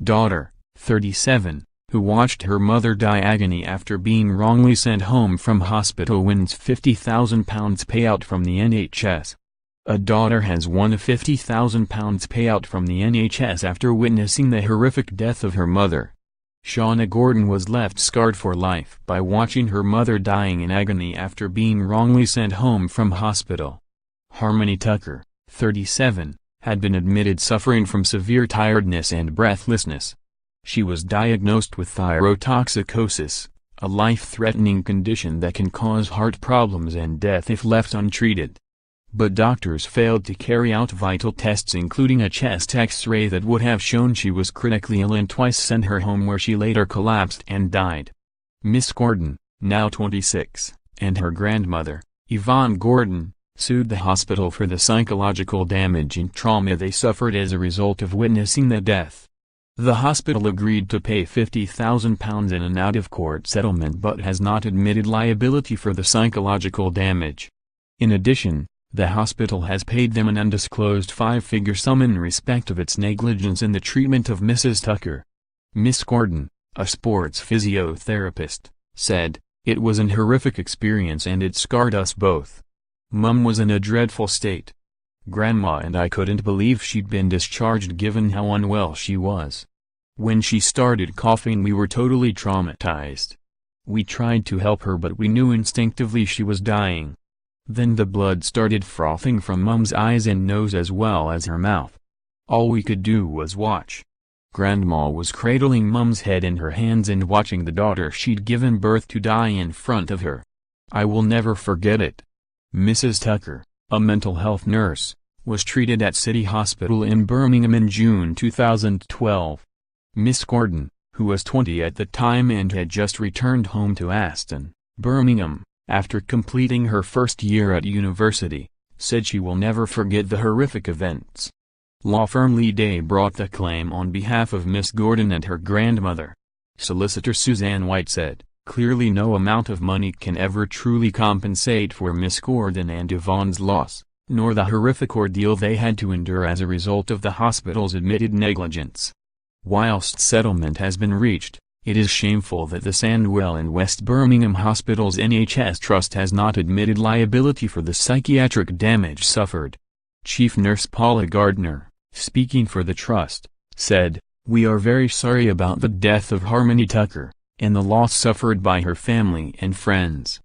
daughter, 37, who watched her mother die agony after being wrongly sent home from hospital wins £50,000 payout from the NHS. A daughter has won a £50,000 payout from the NHS after witnessing the horrific death of her mother. Shawna Gordon was left scarred for life by watching her mother dying in agony after being wrongly sent home from hospital. Harmony Tucker, 37, had been admitted suffering from severe tiredness and breathlessness. She was diagnosed with thyrotoxicosis, a life-threatening condition that can cause heart problems and death if left untreated. But doctors failed to carry out vital tests including a chest X-ray that would have shown she was critically ill and twice sent her home where she later collapsed and died. Miss Gordon, now 26, and her grandmother, Yvonne Gordon, sued the hospital for the psychological damage and trauma they suffered as a result of witnessing the death. The hospital agreed to pay £50,000 in an out-of-court settlement but has not admitted liability for the psychological damage. In addition, the hospital has paid them an undisclosed five-figure sum in respect of its negligence in the treatment of Mrs. Tucker. Miss Gordon, a sports physiotherapist, said, "It was an horrific experience and it scarred us both. Mum was in a dreadful state. Grandma and I couldn't believe she'd been discharged given how unwell she was. When she started coughing we were totally traumatized. We tried to help her but we knew instinctively she was dying. Then the blood started frothing from Mum's eyes and nose as well as her mouth. All we could do was watch. Grandma was cradling Mum's head in her hands and watching the daughter she'd given birth to die in front of her. I will never forget it." Mrs. Tucker, a mental health nurse, was treated at City Hospital in Birmingham in June 2012. Miss Gordon, who was 20 at the time and had just returned home to Aston, Birmingham, after completing her first year at university, said she will never forget the horrific events. Law firm Lee Day brought the claim on behalf of Miss Gordon and her grandmother. Solicitor Suzanne White said, "Clearly no amount of money can ever truly compensate for Miss Gordon and Yvonne's loss, nor the horrific ordeal they had to endure as a result of the hospital's admitted negligence. Whilst settlement has been reached, it is shameful that the Sandwell and West Birmingham Hospital's NHS Trust has not admitted liability for the psychiatric damage suffered." Chief Nurse Paula Gardner, speaking for the Trust, said, "We are very sorry about the death of Harmony Tucker, and the loss suffered by her family and friends.